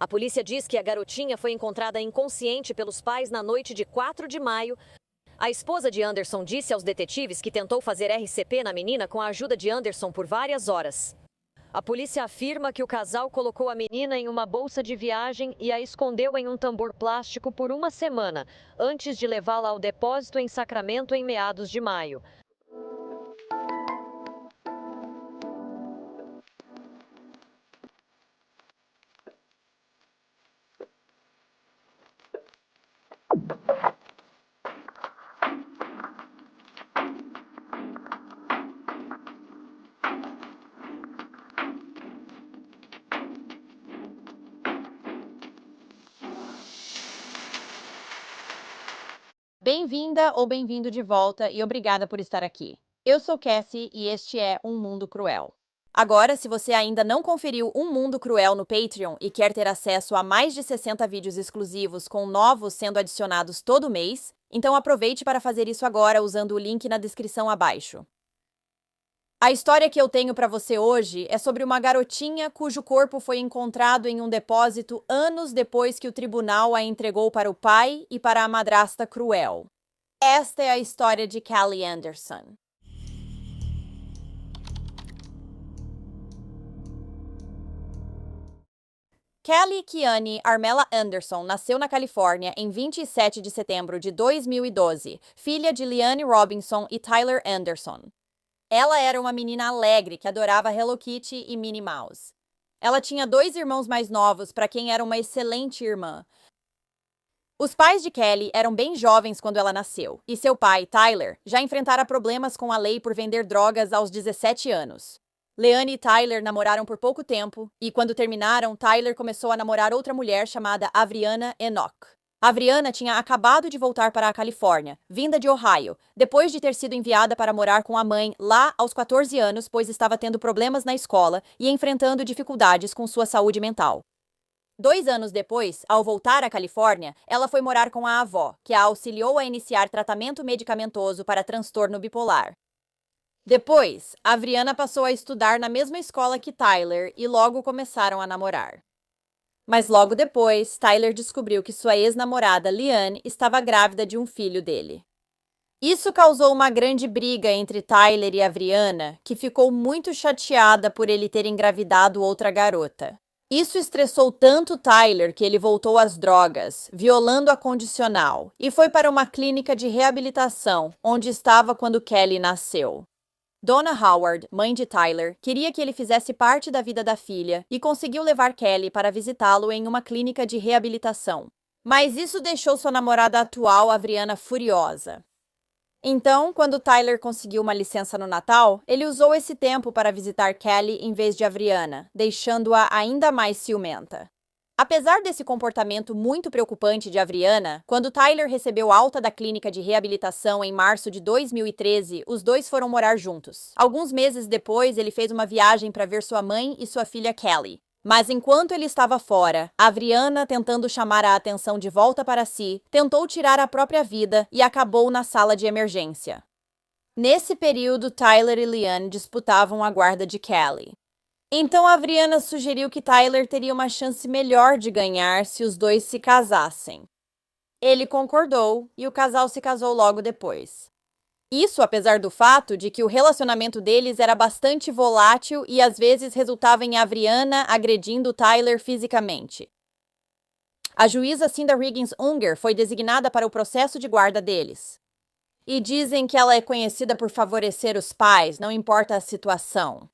A polícia diz que a garotinha foi encontrada inconsciente pelos pais na noite de 4 de maio. A esposa de Anderson disse aos detetives que tentou fazer RCP na menina com a ajuda de Anderson por várias horas. A polícia afirma que o casal colocou a menina em uma bolsa de viagem e a escondeu em um tambor plástico por uma semana, antes de levá-la ao depósito em Sacramento em meados de maio. Bem-vinda ou bem-vindo de volta e obrigada por estar aqui. Eu sou Cassie e este é Um Mundo Cruel. Agora, se você ainda não conferiu Um Mundo Cruel no Patreon e quer ter acesso a mais de 60 vídeos exclusivos com novos sendo adicionados todo mês, então aproveite para fazer isso agora usando o link na descrição abaixo. A história que eu tenho para você hoje é sobre uma garotinha cujo corpo foi encontrado em um depósito anos depois que o tribunal a entregou para o pai e para a madrasta cruel. Esta é a história de Callie Anderson. Callie Kiani Armella Anderson nasceu na Califórnia em 27 de setembro de 2012, filha de Liane Robinson e Tyler Anderson. Ela era uma menina alegre que adorava Hello Kitty e Minnie Mouse. Ela tinha 2 irmãos mais novos, para quem era uma excelente irmã. Os pais de Callie eram bem jovens quando ela nasceu, e seu pai, Tyler, já enfrentara problemas com a lei por vender drogas aos 17 anos. Leanne e Tyler namoraram por pouco tempo, e quando terminaram, Tyler começou a namorar outra mulher chamada Avriana Enoch. Avriana tinha acabado de voltar para a Califórnia, vinda de Ohio, depois de ter sido enviada para morar com a mãe lá aos 14 anos, pois estava tendo problemas na escola e enfrentando dificuldades com sua saúde mental. 2 anos depois, ao voltar à Califórnia, ela foi morar com a avó, que a auxiliou a iniciar tratamento medicamentoso para transtorno bipolar. Depois, Avriana passou a estudar na mesma escola que Tyler e logo começaram a namorar. Mas logo depois, Tyler descobriu que sua ex-namorada, Liane, estava grávida de um filho dele. Isso causou uma grande briga entre Tyler e Avriana, que ficou muito chateada por ele ter engravidado outra garota. Isso estressou tanto Tyler que ele voltou às drogas, violando a condicional, e foi para uma clínica de reabilitação, onde estava quando Callie nasceu. Donna Howard, mãe de Tyler, queria que ele fizesse parte da vida da filha e conseguiu levar Callie para visitá-lo em uma clínica de reabilitação. Mas isso deixou sua namorada atual, Avriana, furiosa. Então, quando Tyler conseguiu uma licença no Natal, ele usou esse tempo para visitar Callie em vez de Avriana, deixando-a ainda mais ciumenta. Apesar desse comportamento muito preocupante de Avriana, quando Tyler recebeu alta da clínica de reabilitação em março de 2013, os dois foram morar juntos. Alguns meses depois, ele fez uma viagem para ver sua mãe e sua filha Callie. Mas enquanto ele estava fora, Avriana, tentando chamar a atenção de volta para si, tentou tirar a própria vida e acabou na sala de emergência. Nesse período, Tyler e Liane disputavam a guarda de Callie. Então Avriana sugeriu que Tyler teria uma chance melhor de ganhar se os dois se casassem. Ele concordou e o casal se casou logo depois. Isso apesar do fato de que o relacionamento deles era bastante volátil e às vezes resultava em Avriana agredindo Tyler fisicamente. A juíza Cinda Riggins Unger foi designada para o processo de guarda deles. E dizem que ela é conhecida por favorecer os pais, não importa a situação.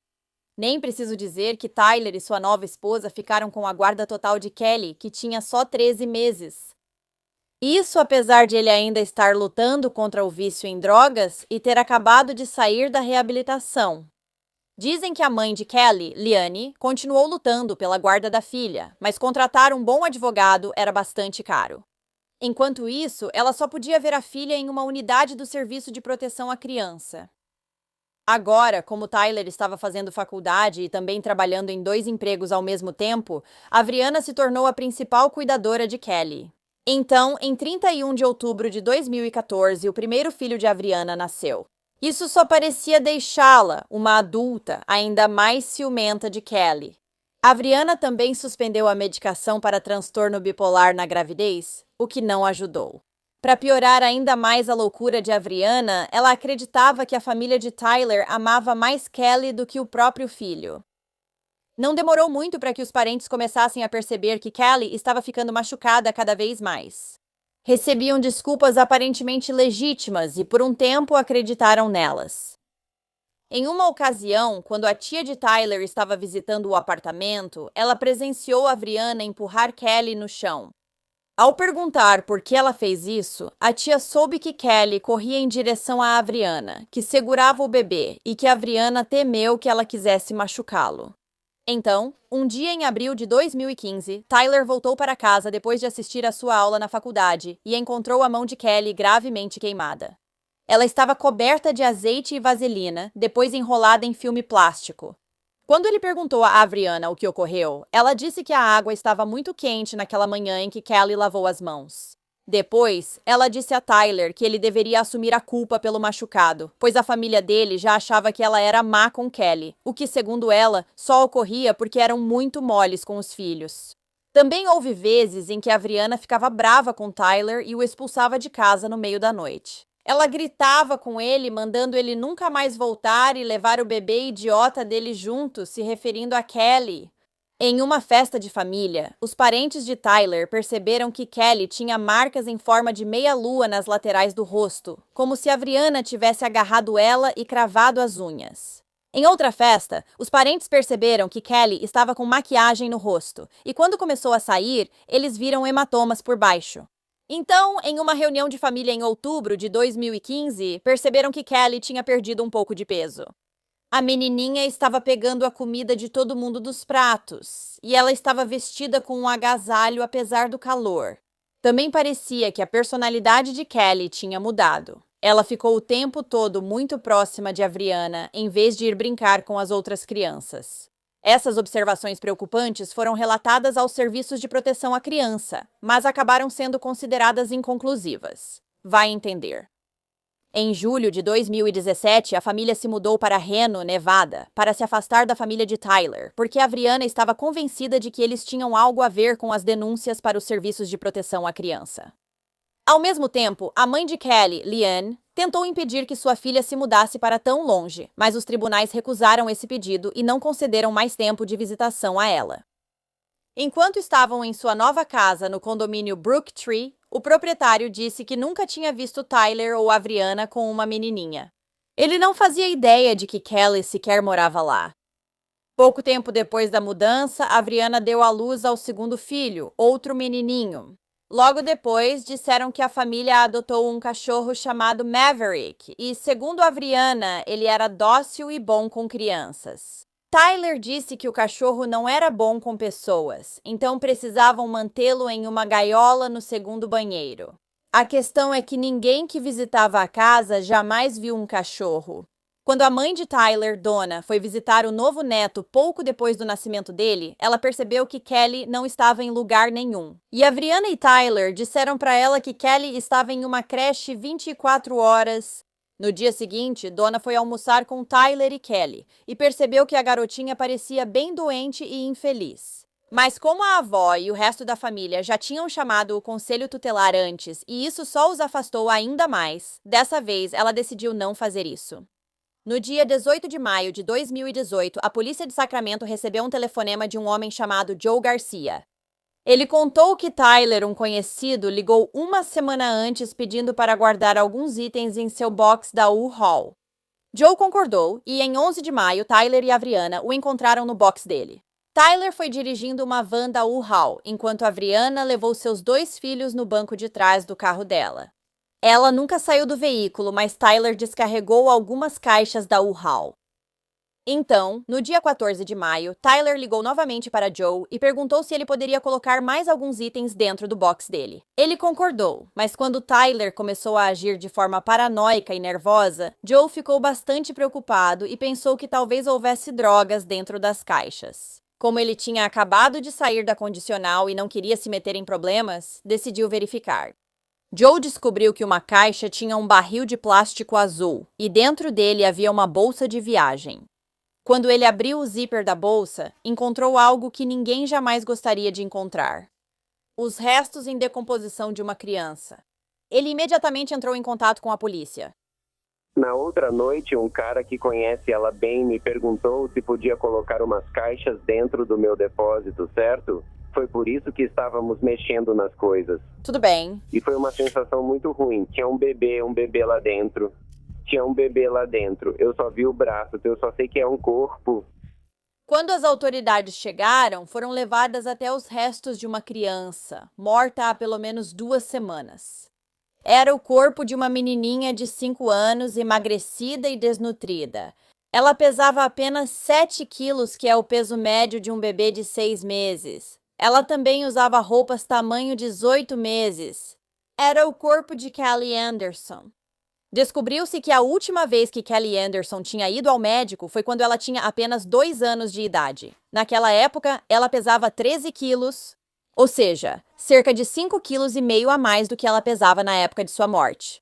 Nem preciso dizer que Tyler e sua nova esposa ficaram com a guarda total de Callie, que tinha só 13 meses. Isso apesar de ele ainda estar lutando contra o vício em drogas e ter acabado de sair da reabilitação. Dizem que a mãe de Callie, Liane, continuou lutando pela guarda da filha, mas contratar um bom advogado era bastante caro. Enquanto isso, ela só podia ver a filha em uma unidade do Serviço de Proteção à Criança. Agora, como Tyler estava fazendo faculdade e também trabalhando em 2 empregos ao mesmo tempo, Avriana se tornou a principal cuidadora de Callie. Então, em 31 de outubro de 2014, o primeiro filho de Avriana nasceu. Isso só parecia deixá-la, uma adulta, ainda mais ciumenta de Callie. Adriana também suspendeu a medicação para transtorno bipolar na gravidez, o que não ajudou. Para piorar ainda mais a loucura de Adriana, ela acreditava que a família de Tyler amava mais Kelly do que o próprio filho. Não demorou muito para que os parentes começassem a perceber que Kelly estava ficando machucada cada vez mais. Recebiam desculpas aparentemente legítimas e, por um tempo, acreditaram nelas. Em uma ocasião, quando a tia de Tyler estava visitando o apartamento, ela presenciou Adriana empurrar Kelly no chão. Ao perguntar por que ela fez isso, a tia soube que Kelly corria em direção a Adriana, que segurava o bebê, e que Adriana temeu que ela quisesse machucá-lo. Então, um dia em abril de 2015, Tyler voltou para casa depois de assistir a sua aula na faculdade e encontrou a mão de Kelly gravemente queimada. Ela estava coberta de azeite e vaselina, depois enrolada em filme plástico. Quando ele perguntou a Adriana o que ocorreu, ela disse que a água estava muito quente naquela manhã em que Kelly lavou as mãos. Depois, ela disse a Tyler que ele deveria assumir a culpa pelo machucado, pois a família dele já achava que ela era má com Kelly, o que, segundo ela, só ocorria porque eram muito moles com os filhos. Também houve vezes em que a Adriana ficava brava com Tyler e o expulsava de casa no meio da noite. Ela gritava com ele, mandando ele nunca mais voltar e levar o bebê idiota dele junto, se referindo a Kelly. Em uma festa de família, os parentes de Tyler perceberam que Kelly tinha marcas em forma de meia-lua nas laterais do rosto, como se Adriana tivesse agarrado ela e cravado as unhas. Em outra festa, os parentes perceberam que Kelly estava com maquiagem no rosto, e quando começou a sair, eles viram hematomas por baixo. Então, em uma reunião de família em outubro de 2015, perceberam que Kelly tinha perdido um pouco de peso. A menininha estava pegando a comida de todo mundo dos pratos, e ela estava vestida com um agasalho apesar do calor. Também parecia que a personalidade de Kelly tinha mudado. Ela ficou o tempo todo muito próxima de Adriana, em vez de ir brincar com as outras crianças. Essas observações preocupantes foram relatadas aos serviços de proteção à criança, mas acabaram sendo consideradas inconclusivas. Vai entender. Em julho de 2017, a família se mudou para Reno, Nevada, para se afastar da família de Tyler, porque Adriana estava convencida de que eles tinham algo a ver com as denúncias para os serviços de proteção à criança. Ao mesmo tempo, a mãe de Kelly, Leanne, tentou impedir que sua filha se mudasse para tão longe, mas os tribunais recusaram esse pedido e não concederam mais tempo de visitação a ela. Enquanto estavam em sua nova casa no condomínio Brooktree, o proprietário disse que nunca tinha visto Tyler ou Adriana com uma menininha. Ele não fazia ideia de que Kelly sequer morava lá. Pouco tempo depois da mudança, Adriana deu à luz ao segundo filho, outro menininho. Logo depois, disseram que a família adotou um cachorro chamado Maverick e, segundo Adriana, ele era dócil e bom com crianças. Tyler disse que o cachorro não era bom com pessoas, então precisavam mantê-lo em uma gaiola no segundo banheiro. A questão é que ninguém que visitava a casa jamais viu um cachorro. Quando a mãe de Tyler, Donna, foi visitar o novo neto pouco depois do nascimento dele, ela percebeu que Kelly não estava em lugar nenhum. E Adriana e Tyler disseram para ela que Kelly estava em uma creche 24 horas. No dia seguinte, Donna foi almoçar com Tyler e Kelly e percebeu que a garotinha parecia bem doente e infeliz. Mas como a avó e o resto da família já tinham chamado o conselho tutelar antes e isso só os afastou ainda mais, dessa vez ela decidiu não fazer isso. No dia 18 de maio de 2018, a polícia de Sacramento recebeu um telefonema de um homem chamado Joe Garcia. Ele contou que Tyler, um conhecido, ligou uma semana antes pedindo para guardar alguns itens em seu box da U-Haul. Joe concordou e, em 11 de maio, Tyler e Adriana o encontraram no box dele. Tyler foi dirigindo uma van da U-Haul, enquanto Adriana levou seus 2 filhos no banco de trás do carro dela. Ela nunca saiu do veículo, mas Tyler descarregou algumas caixas da U-Haul. Então, no dia 14 de maio, Tyler ligou novamente para Joe e perguntou se ele poderia colocar mais alguns itens dentro do box dele. Ele concordou, mas quando Tyler começou a agir de forma paranoica e nervosa, Joe ficou bastante preocupado e pensou que talvez houvesse drogas dentro das caixas. Como ele tinha acabado de sair da condicional e não queria se meter em problemas, decidiu verificar. Joe descobriu que uma caixa tinha um barril de plástico azul e dentro dele havia uma bolsa de viagem. Quando ele abriu o zíper da bolsa, encontrou algo que ninguém jamais gostaria de encontrar: os restos em decomposição de uma criança. Ele imediatamente entrou em contato com a polícia. Na outra noite, um cara que conhece ela bem me perguntou se podia colocar umas caixas dentro do meu depósito, certo? Foi por isso que estávamos mexendo nas coisas. Tudo bem. E foi uma sensação muito ruim. Tinha um bebê lá dentro. Eu só vi o braço, eu só sei que é um corpo. Quando as autoridades chegaram, foram levadas até os restos de uma criança, morta há pelo menos 2 semanas. Era o corpo de uma menininha de 5 anos, emagrecida e desnutrida. Ela pesava apenas 7 quilos, que é o peso médio de um bebê de 6 meses. Ela também usava roupas tamanho 18 meses. Era o corpo de Kelly Anderson. Descobriu-se que a última vez que Kelly Anderson tinha ido ao médico foi quando ela tinha apenas 2 anos de idade. Naquela época, ela pesava 13 quilos, ou seja, cerca de 5,5 quilos a mais do que ela pesava na época de sua morte.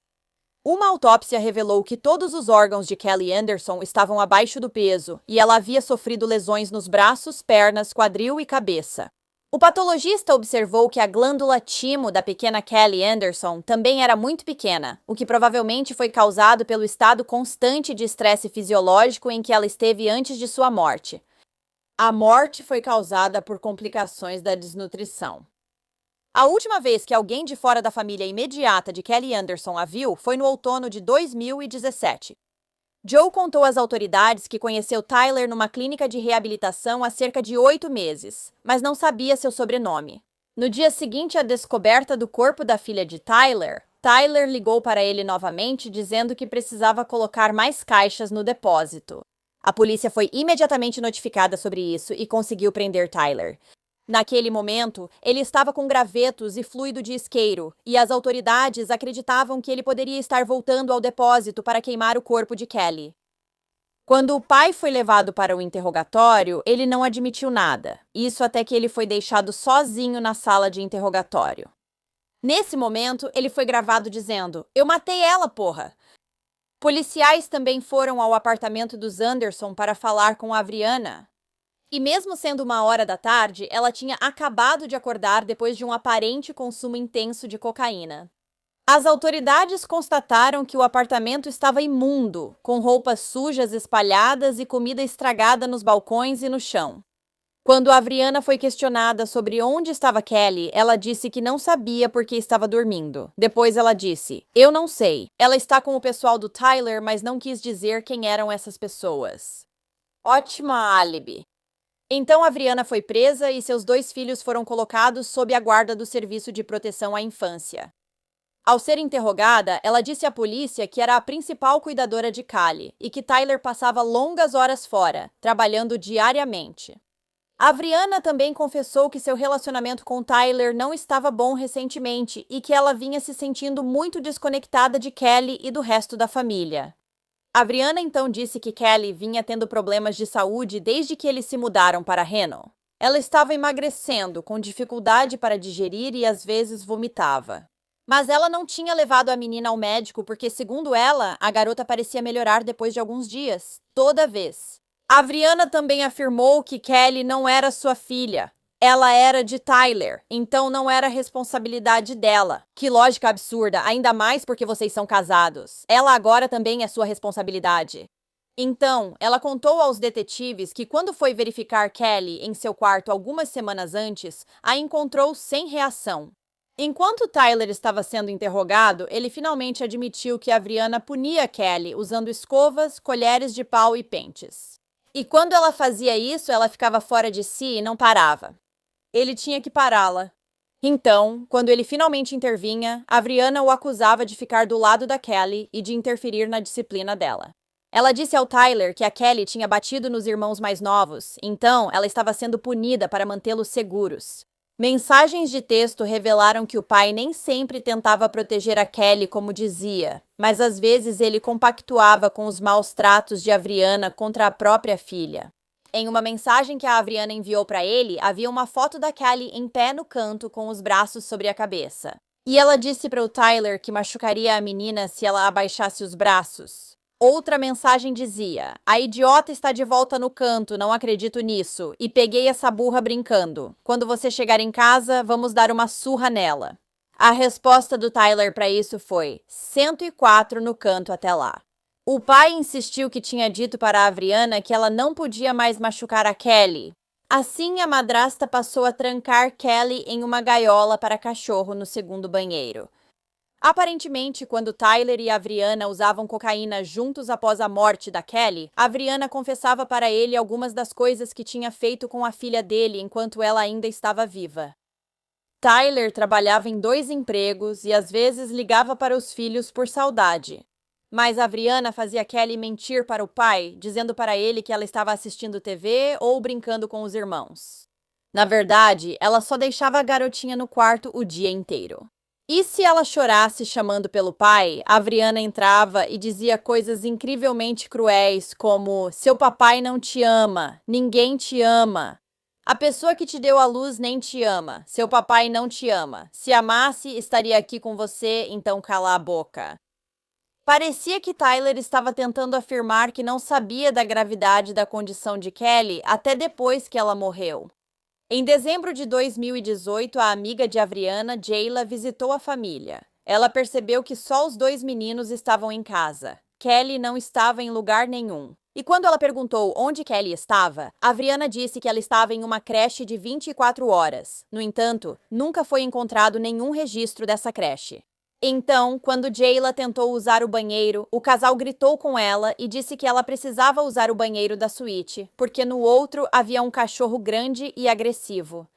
Uma autópsia revelou que todos os órgãos de Kelly Anderson estavam abaixo do peso e ela havia sofrido lesões nos braços, pernas, quadril e cabeça. O patologista observou que a glândula timo da pequena Kelly Anderson também era muito pequena, o que provavelmente foi causado pelo estado constante de estresse fisiológico em que ela esteve antes de sua morte. A morte foi causada por complicações da desnutrição. A última vez que alguém de fora da família imediata de Kelly Anderson a viu foi no outono de 2017. Joe contou às autoridades que conheceu Tyler numa clínica de reabilitação há cerca de 8 meses, mas não sabia seu sobrenome. No dia seguinte à descoberta do corpo da filha de Tyler, Tyler ligou para ele novamente dizendo que precisava colocar mais caixas no depósito. A polícia foi imediatamente notificada sobre isso e conseguiu prender Tyler. Naquele momento, ele estava com gravetos e fluido de isqueiro, e as autoridades acreditavam que ele poderia estar voltando ao depósito para queimar o corpo de Kelly. Quando o pai foi levado para o interrogatório, ele não admitiu nada, isso até que ele foi deixado sozinho na sala de interrogatório. Nesse momento, ele foi gravado dizendo: "Eu matei ela, porra!" Policiais também foram ao apartamento dos Anderson para falar com a Avryanna. E mesmo sendo 1 hora da tarde, ela tinha acabado de acordar depois de um aparente consumo intenso de cocaína. As autoridades constataram que o apartamento estava imundo, com roupas sujas espalhadas e comida estragada nos balcões e no chão. Quando a Avryanna foi questionada sobre onde estava Kelly, ela disse que não sabia porque estava dormindo. Depois ela disse: "Eu não sei. Ela está com o pessoal do Tyler, mas não quis dizer quem eram essas pessoas." Ótima álibi. Então, a Avryanna foi presa e seus 2 filhos foram colocados sob a guarda do Serviço de Proteção à Infância. Ao ser interrogada, ela disse à polícia que era a principal cuidadora de Cali e que Tyler passava longas horas fora, trabalhando diariamente. A Avryanna também confessou que seu relacionamento com Tyler não estava bom recentemente e que ela vinha se sentindo muito desconectada de Kelly e do resto da família. A Avryanna então disse que Kelly vinha tendo problemas de saúde desde que eles se mudaram para Reno. Ela estava emagrecendo, com dificuldade para digerir e às vezes vomitava. Mas ela não tinha levado a menina ao médico porque, segundo ela, a garota parecia melhorar depois de alguns dias, toda vez. A Avryanna também afirmou que Kelly não era sua filha. Ela era de Tyler, então não era responsabilidade dela. Que lógica absurda, ainda mais porque vocês são casados. Ela agora também é sua responsabilidade. Então, ela contou aos detetives que quando foi verificar Kelly em seu quarto algumas semanas antes, a encontrou sem reação. Enquanto Tyler estava sendo interrogado, ele finalmente admitiu que a Avryanna punia Kelly usando escovas, colheres de pau e pentes. E quando ela fazia isso, ela ficava fora de si e não parava. Ele tinha que pará-la. Então, quando ele finalmente intervinha, a Avryanna o acusava de ficar do lado da Kelly e de interferir na disciplina dela. Ela disse ao Tyler que a Kelly tinha batido nos irmãos mais novos, então ela estava sendo punida para mantê-los seguros. Mensagens de texto revelaram que o pai nem sempre tentava proteger a Kelly como dizia, mas às vezes ele compactuava com os maus tratos de Avryanna contra a própria filha. Em uma mensagem que a Avryanna enviou para ele, havia uma foto da Kelly em pé no canto com os braços sobre a cabeça. E ela disse para o Tyler que machucaria a menina se ela abaixasse os braços. Outra mensagem dizia: a idiota está de volta no canto, não acredito nisso, e peguei essa burra brincando. Quando você chegar em casa, vamos dar uma surra nela. A resposta do Tyler para isso foi 104 no canto até lá. O pai insistiu que tinha dito para a Avriana que ela não podia mais machucar a Kelly. Assim, a madrasta passou a trancar Kelly em uma gaiola para cachorro no segundo banheiro. Aparentemente, quando Tyler e a Avriana usavam cocaína juntos após a morte da Kelly, a Avriana confessava para ele algumas das coisas que tinha feito com a filha dele enquanto ela ainda estava viva. Tyler trabalhava em 2 empregos e às vezes ligava para os filhos por saudade. Mas a Avriana fazia Kelly mentir para o pai, dizendo para ele que ela estava assistindo TV ou brincando com os irmãos. Na verdade, ela só deixava a garotinha no quarto o dia inteiro. E se ela chorasse chamando pelo pai, a Avriana entrava e dizia coisas incrivelmente cruéis como: seu papai não te ama, ninguém te ama. A pessoa que te deu a luz nem te ama, seu papai não te ama. Se amasse, estaria aqui com você, então cala a boca. Parecia que Tyler estava tentando afirmar que não sabia da gravidade da condição de Kelly até depois que ela morreu. Em dezembro de 2018, a amiga de Avriana, Jayla, visitou a família. Ela percebeu que só os 2 meninos estavam em casa. Kelly não estava em lugar nenhum. E quando ela perguntou onde Kelly estava, Avriana disse que ela estava em uma creche de 24 horas. No entanto, nunca foi encontrado nenhum registro dessa creche. Então, quando Jayla tentou usar o banheiro, o casal gritou com ela e disse que ela precisava usar o banheiro da suíte, porque no outro havia um cachorro grande e agressivo.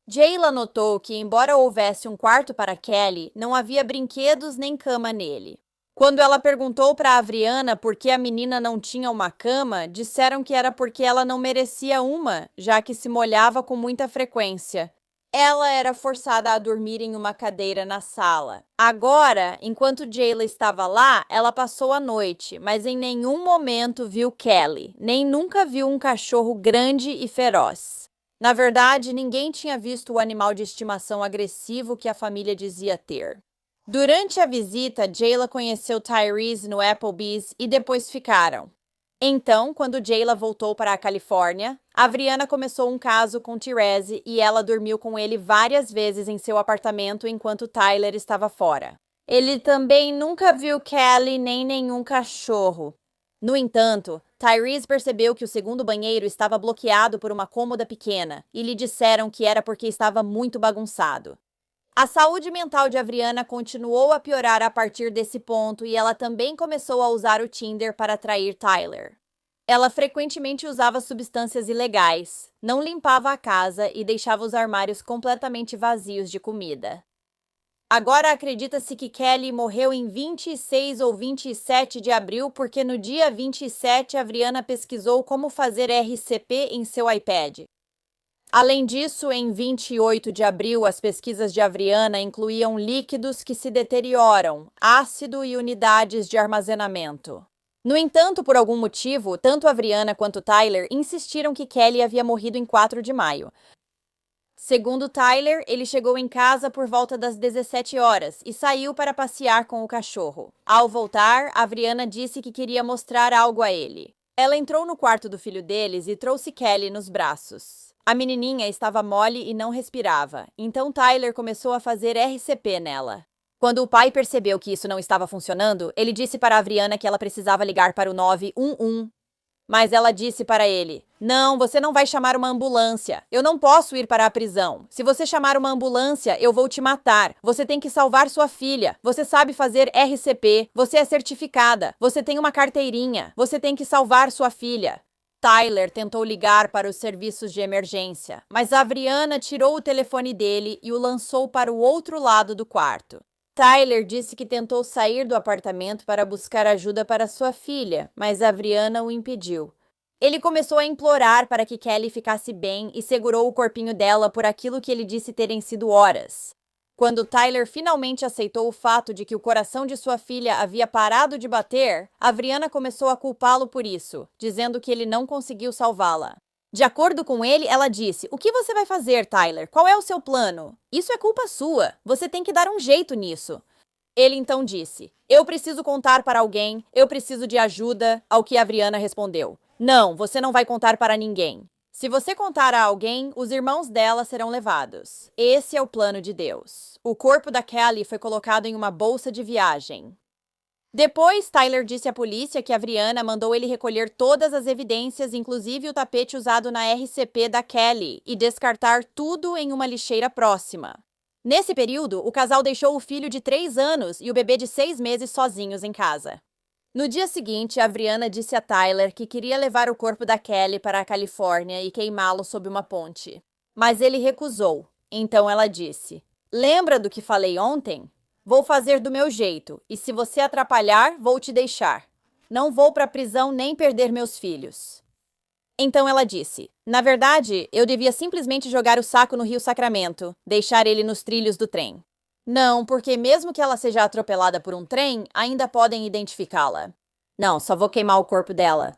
Jayla notou que, embora houvesse um quarto para Kelly, não havia brinquedos nem cama nele. Quando ela perguntou para Avriana por que a menina não tinha uma cama, disseram que era porque ela não merecia uma, já que se molhava com muita frequência. Ela era forçada a dormir em uma cadeira na sala. Agora, enquanto Jayla estava lá, ela passou a noite, mas em nenhum momento viu Kelly, nem nunca viu um cachorro grande e feroz. Na verdade, ninguém tinha visto o animal de estimação agressivo que a família dizia ter. Durante a visita, Jayla conheceu Tyrese no Applebee's e depois ficaram. Então, quando Jayla voltou para a Califórnia, Avriana começou um caso com Tyrese e ela dormiu com ele várias vezes em seu apartamento enquanto Tyler estava fora. Ele também nunca viu Kelly nem nenhum cachorro. No entanto, Tyrese percebeu que o segundo banheiro estava bloqueado por uma cômoda pequena e lhe disseram que era porque estava muito bagunçado. A saúde mental de Avriana continuou a piorar a partir desse ponto e ela também começou a usar o Tinder para atrair Tyler. Ela frequentemente usava substâncias ilegais, não limpava a casa e deixava os armários completamente vazios de comida. Agora acredita-se que Kelly morreu em 26 ou 27 de abril porque no dia 27 Avriana pesquisou como fazer RCP em seu iPad. Além disso, em 28 de abril, as pesquisas de Avriana incluíam líquidos que se deterioram, ácido e unidades de armazenamento. No entanto, por algum motivo, tanto Avriana quanto Tyler insistiram que Kelly havia morrido em 4 de maio. Segundo Tyler, ele chegou em casa por volta das 17 horas e saiu para passear com o cachorro. Ao voltar, Avriana disse que queria mostrar algo a ele. Ela entrou no quarto do filho deles e trouxe Kelly nos braços. A menininha estava mole e não respirava, então Tyler começou a fazer RCP nela. Quando o pai percebeu que isso não estava funcionando, ele disse para Avriana que ela precisava ligar para o 911. Mas ela disse para ele: não, você não vai chamar uma ambulância. Eu não posso ir para a prisão. Se você chamar uma ambulância, eu vou te matar. Você tem que salvar sua filha. Você sabe fazer RCP. Você é certificada. Você tem uma carteirinha. Você tem que salvar sua filha. Tyler tentou ligar para os serviços de emergência, mas Avriana tirou o telefone dele e o lançou para o outro lado do quarto. Tyler disse que tentou sair do apartamento para buscar ajuda para sua filha, mas Avriana o impediu. Ele começou a implorar para que Kelly ficasse bem e segurou o corpinho dela por aquilo que ele disse terem sido horas. Quando Tyler finalmente aceitou o fato de que o coração de sua filha havia parado de bater, Avriana começou a culpá-lo por isso, dizendo que ele não conseguiu salvá-la. De acordo com ele, ela disse: o que você vai fazer, Tyler? Qual é o seu plano? Isso é culpa sua. Você tem que dar um jeito nisso. Ele então disse: "Eu preciso contar para alguém, eu preciso de ajuda", ao que Avriana respondeu: "Não, você não vai contar para ninguém. Se você contar a alguém, os irmãos dela serão levados. Esse é o plano de Deus." O corpo da Kelly foi colocado em uma bolsa de viagem. Depois, Tyler disse à polícia que Avriana mandou ele recolher todas as evidências, inclusive o tapete usado na RCP da Kelly, e descartar tudo em uma lixeira próxima. Nesse período, o casal deixou o filho de 3 anos e o bebê de 6 meses sozinhos em casa. No dia seguinte, Avriana disse a Tyler que queria levar o corpo da Kelly para a Califórnia e queimá-lo sob uma ponte. Mas ele recusou. Então ela disse: "Lembra do que falei ontem? Vou fazer do meu jeito, e se você atrapalhar, vou te deixar. Não vou para a prisão nem perder meus filhos." Então ela disse: "Na verdade, eu devia simplesmente jogar o saco no Rio Sacramento, deixar ele nos trilhos do trem." "Não, porque mesmo que ela seja atropelada por um trem, ainda podem identificá-la." "Não, só vou queimar o corpo dela."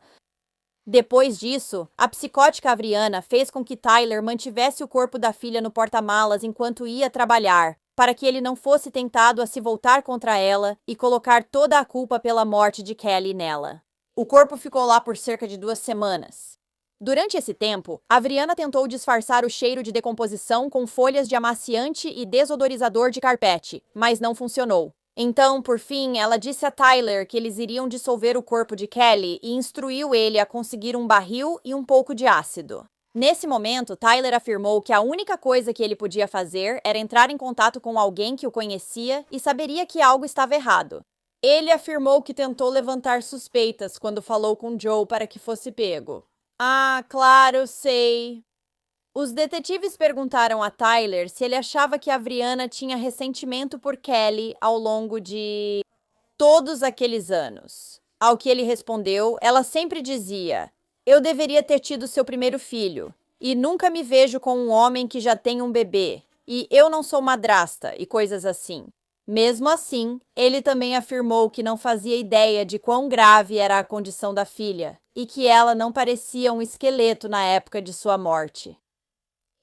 Depois disso, a psicótica Avriana fez com que Tyler mantivesse o corpo da filha no porta-malas enquanto ia trabalhar, para que ele não fosse tentado a se voltar contra ela e colocar toda a culpa pela morte de Kelly nela. O corpo ficou lá por cerca de 2 semanas. Durante esse tempo, Avriana tentou disfarçar o cheiro de decomposição com folhas de amaciante e desodorizador de carpete, mas não funcionou. Então, por fim, ela disse a Tyler que eles iriam dissolver o corpo de Kelly e instruiu ele a conseguir um barril e um pouco de ácido. Nesse momento, Tyler afirmou que a única coisa que ele podia fazer era entrar em contato com alguém que o conhecia e saberia que algo estava errado. Ele afirmou que tentou levantar suspeitas quando falou com Joe para que fosse pego. "Ah, claro, sei." Os detetives perguntaram a Tyler se ele achava que Avriana tinha ressentimento por Kelly ao longo de todos aqueles anos. Ao que ele respondeu, ela sempre dizia: "Eu deveria ter tido seu primeiro filho, e nunca me vejo com um homem que já tem um bebê, e eu não sou madrasta", e coisas assim. Mesmo assim, ele também afirmou que não fazia ideia de quão grave era a condição da filha, e que ela não parecia um esqueleto na época de sua morte.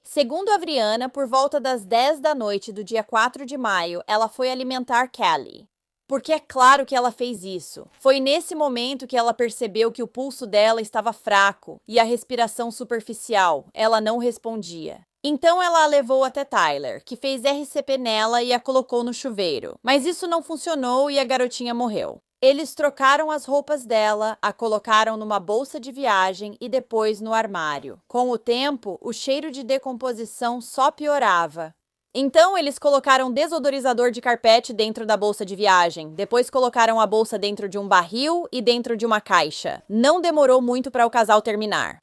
Segundo Avriana, por volta das 10 da noite do dia 4 de maio, ela foi alimentar Kelly. Porque é claro que ela fez isso. Foi nesse momento que ela percebeu que o pulso dela estava fraco e a respiração superficial. Ela não respondia. Então ela a levou até Tyler, que fez RCP nela e a colocou no chuveiro. Mas isso não funcionou e a garotinha morreu. Eles trocaram as roupas dela, a colocaram numa bolsa de viagem e depois no armário. Com o tempo, o cheiro de decomposição só piorava. Então, eles colocaram desodorizador de carpete dentro da bolsa de viagem. Depois colocaram a bolsa dentro de um barril e dentro de uma caixa. Não demorou muito para o casal terminar.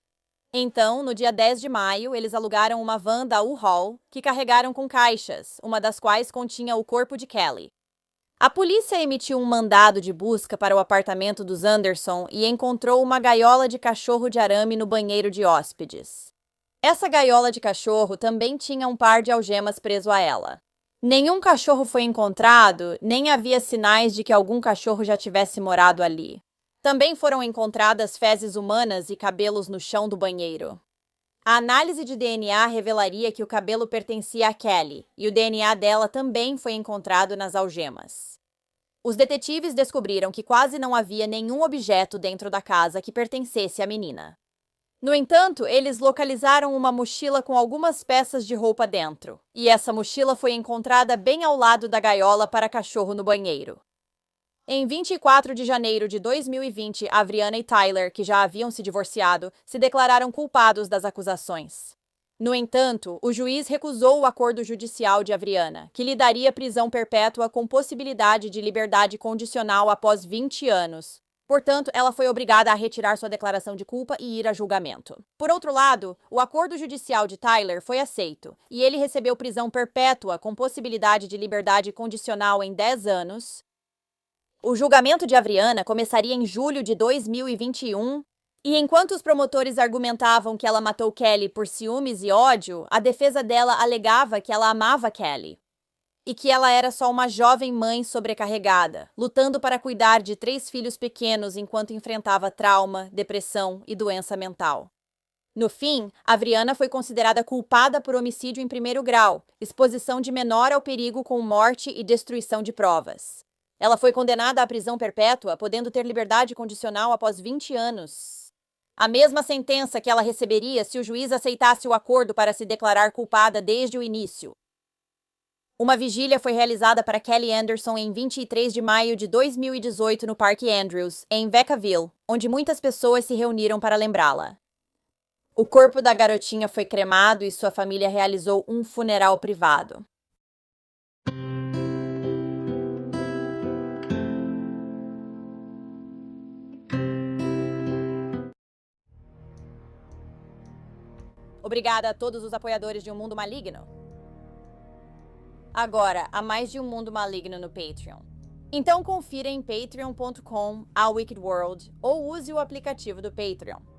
Então, no dia 10 de maio, eles alugaram uma van da U-Haul que carregaram com caixas, uma das quais continha o corpo de Kelly. A polícia emitiu um mandado de busca para o apartamento dos Anderson e encontrou uma gaiola de cachorro de arame no banheiro de hóspedes. Essa gaiola de cachorro também tinha um par de algemas preso a ela. Nenhum cachorro foi encontrado, nem havia sinais de que algum cachorro já tivesse morado ali. Também foram encontradas fezes humanas e cabelos no chão do banheiro. A análise de DNA revelaria que o cabelo pertencia a Kelly, e o DNA dela também foi encontrado nas algemas. Os detetives descobriram que quase não havia nenhum objeto dentro da casa que pertencesse à menina. No entanto, eles localizaram uma mochila com algumas peças de roupa dentro, e essa mochila foi encontrada bem ao lado da gaiola para cachorro no banheiro. Em 24 de janeiro de 2020, Avriana e Tyler, que já haviam se divorciado, se declararam culpados das acusações. No entanto, o juiz recusou o acordo judicial de Avriana, que lhe daria prisão perpétua com possibilidade de liberdade condicional após 20 anos. Portanto, ela foi obrigada a retirar sua declaração de culpa e ir a julgamento. Por outro lado, o acordo judicial de Tyler foi aceito, e ele recebeu prisão perpétua com possibilidade de liberdade condicional em 10 anos. O julgamento de Avriana começaria em julho de 2021, e enquanto os promotores argumentavam que ela matou Kelly por ciúmes e ódio, a defesa dela alegava que ela amava Kelly e que ela era só uma jovem mãe sobrecarregada, lutando para cuidar de 3 filhos pequenos enquanto enfrentava trauma, depressão e doença mental. No fim, Avriana foi considerada culpada por homicídio em primeiro grau, exposição de menor ao perigo com morte e destruição de provas. Ela foi condenada à prisão perpétua, podendo ter liberdade condicional após 20 anos. A mesma sentença que ela receberia se o juiz aceitasse o acordo para se declarar culpada desde o início. Uma vigília foi realizada para Kelly Anderson em 23 de maio de 2018 no Parque Andrews, em Vacaville, onde muitas pessoas se reuniram para lembrá-la. O corpo da garotinha foi cremado e sua família realizou um funeral privado. Obrigada a todos os apoiadores de Um Mundo Maligno. Agora, há mais de Um Mundo Maligno no Patreon. Então confira em patreon.com/awickedworld ou use o aplicativo do Patreon.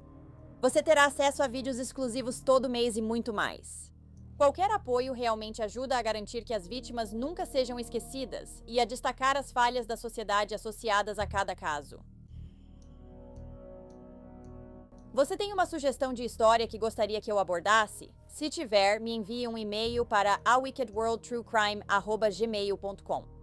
Você terá acesso a vídeos exclusivos todo mês e muito mais. Qualquer apoio realmente ajuda a garantir que as vítimas nunca sejam esquecidas e a destacar as falhas da sociedade associadas a cada caso. Você tem uma sugestão de história que gostaria que eu abordasse? Se tiver, me envie um e-mail para awickedworldtruecrime@gmail.com.